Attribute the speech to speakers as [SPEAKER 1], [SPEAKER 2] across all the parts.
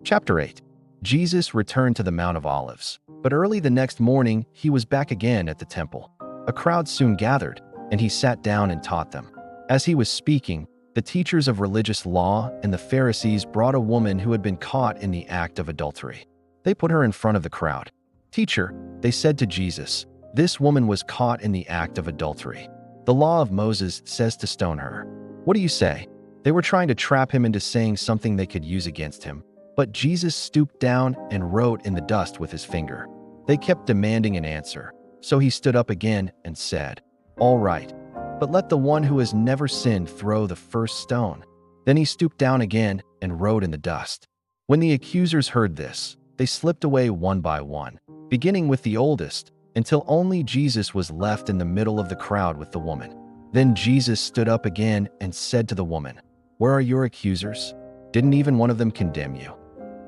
[SPEAKER 1] Chapter 8. Jesus returned to the Mount of Olives, but early the next morning he was back again at the temple. A crowd soon gathered, and he sat down and taught them. As he was speaking, the teachers of religious law and the Pharisees brought a woman who had been caught in the act of adultery. They put her in front of the crowd. "Teacher," they said to Jesus, "this woman was caught in the act of adultery. The law of Moses says to stone her. What do you say?" They were trying to trap him into saying something they could use against him, but Jesus stooped down and wrote in the dust with his finger. They kept demanding an answer, so he stood up again and said, "All right, but let the one who has never sinned throw the first stone." Then he stooped down again and wrote in the dust. When the accusers heard this, they slipped away one by one, beginning with the oldest, until only Jesus was left in the middle of the crowd with the woman. Then Jesus stood up again and said to the woman, "Where are your accusers? Didn't even one of them condemn you?"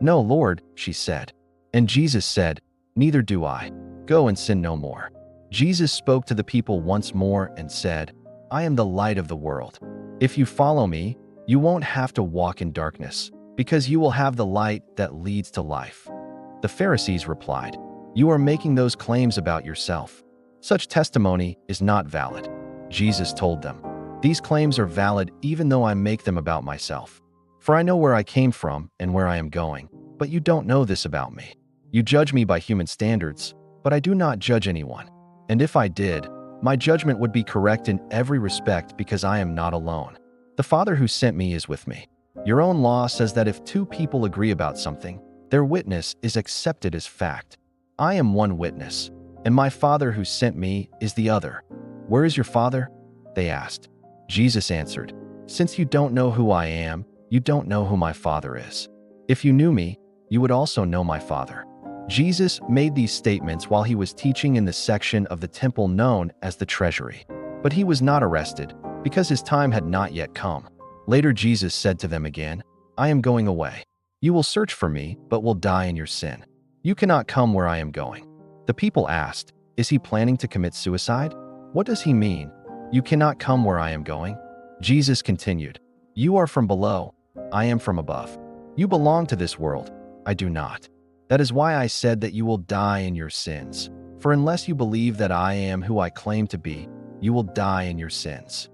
[SPEAKER 1] "No, Lord," she said. And Jesus said, "Neither do I. Go and sin no more." Jesus spoke to the people once more and said, "I am the light of the world. If you follow me, you won't have to walk in darkness, because you will have the light that leads to life." The Pharisees replied, "You are making those claims about yourself. Such testimony is not valid." Jesus told them, "These claims are valid even though I make them about myself. For I know where I came from and where I am going, but you don't know this about me. You judge me by human standards, but I do not judge anyone. And if I did, my judgment would be correct in every respect because I am not alone. The Father who sent me is with me. Your own law says that if two people agree about something, their witness is accepted as fact. I am one witness, and my Father who sent me is the other." "Where is your Father?" they asked. Jesus answered, "Since you don't know who I am, you don't know who my Father is. If you knew me, you would also know my Father." Jesus made these statements while he was teaching in the section of the temple known as the treasury. But he was not arrested, because his time had not yet come. Later Jesus said to them again, "I am going away. You will search for me, but will die in your sin. You cannot come where I am going." The people asked, "Is he planning to commit suicide? What does he mean? You cannot come where I am going?" Jesus continued, "You are from below, I am from above. You belong to this world, I do not. That is why I said that you will die in your sins. For unless you believe that I am who I claim to be, you will die in your sins."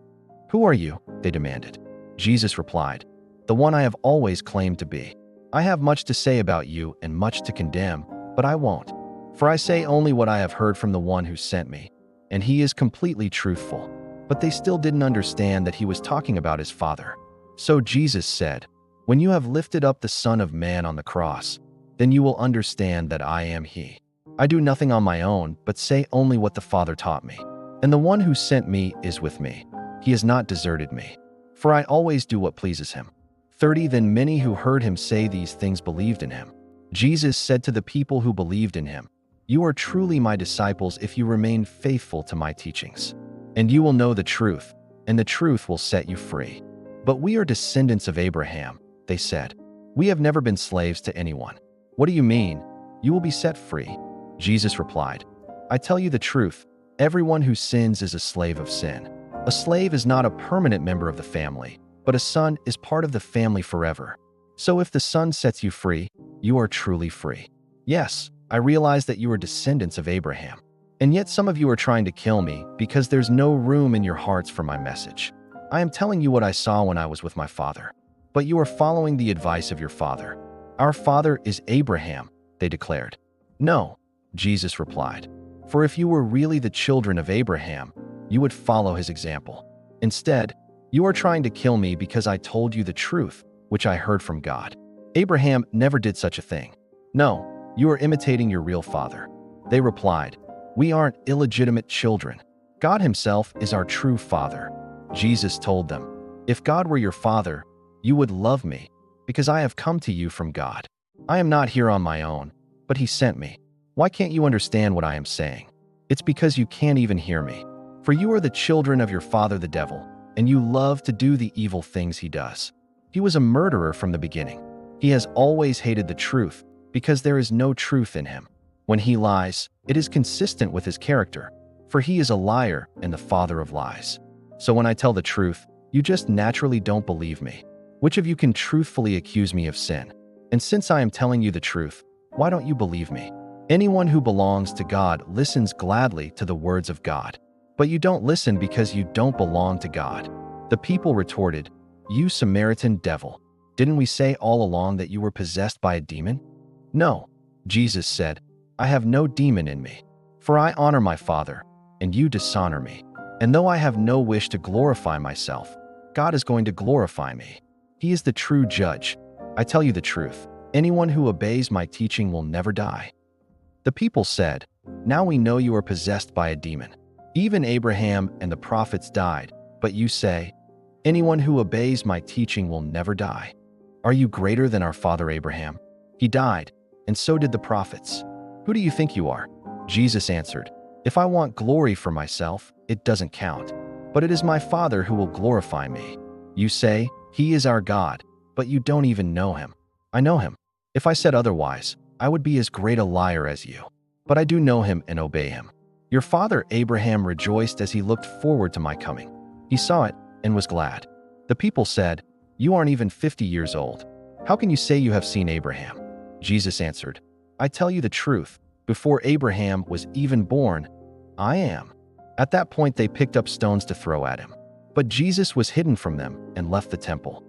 [SPEAKER 1] "Who are you?" they demanded. Jesus replied, "The one I have always claimed to be. I have much to say about you and much to condemn, but I won't. For I say only what I have heard from the one who sent me, and he is completely truthful." But they still didn't understand that he was talking about his Father. So Jesus said, "When you have lifted up the Son of Man on the cross, then you will understand that I am he. I do nothing on my own, but say only what the Father taught me. And the one who sent me is with me. He has not deserted me, for I always do what pleases him." 30 Then many who heard him say these things believed in him. Jesus said to the people who believed in him, "You are truly my disciples if you remain faithful to my teachings. And you will know the truth, and the truth will set you free." "But we are descendants of Abraham," they said. "We have never been slaves to anyone." "What do you mean? You will be set free?" Jesus replied, "I tell you the truth, everyone who sins is a slave of sin. A slave is not a permanent member of the family, but a son is part of the family forever. So if the Son sets you free, you are truly free. Yes, I realize that you are descendants of Abraham. And yet some of you are trying to kill me because there's no room in your hearts for my message. I am telling you what I saw when I was with my father. But you are following the advice of your father." "Our father is Abraham," they declared. "No," Jesus replied, "for if you were really the children of Abraham, you would follow his example. Instead, you are trying to kill me because I told you the truth, which I heard from God. Abraham never did such a thing. No, you are imitating your real father." They replied, "We aren't illegitimate children. God himself is our true father." Jesus told them, "If God were your father, you would love me, because I have come to you from God. I am not here on my own, but he sent me. Why can't you understand what I am saying? It's because you can't even hear me. For you are the children of your father the devil, and you love to do the evil things he does. He was a murderer from the beginning. He has always hated the truth, because there is no truth in him. When he lies, it is consistent with his character, for he is a liar and the father of lies. So when I tell the truth, you just naturally don't believe me. Which of you can truthfully accuse me of sin?" And since I am telling you the truth, why don't you believe me? Anyone who belongs to God listens gladly to the words of God. But you don't listen because you don't belong to God." The people retorted, "You Samaritan devil, didn't we say all along that you were possessed by a demon?" "No," Jesus said, "I have no demon in me. For I honor my Father, and you dishonor me. And though I have no wish to glorify myself, God is going to glorify me. He is the true judge. I tell you the truth, anyone who obeys my teaching will never die." The people said, "Now we know you are possessed by a demon. Even Abraham and the prophets died, but you say, 'Anyone who obeys my teaching will never die.' Are you greater than our father Abraham? He died, and so did the prophets. Who do you think you are?" Jesus answered, "If I want glory for myself, it doesn't count. But it is my Father who will glorify me. You say, 'He is our God,' but you don't even know him. I know him. If I said otherwise, I would be as great a liar as you. But I do know him and obey him. Your father Abraham rejoiced as he looked forward to my coming. He saw it and was glad." The people said, "You aren't even 50 years old. How can you say you have seen Abraham?" Jesus answered, "I tell you the truth, before Abraham was even born, I am." At that point they picked up stones to throw at him. But Jesus was hidden from them and left the temple.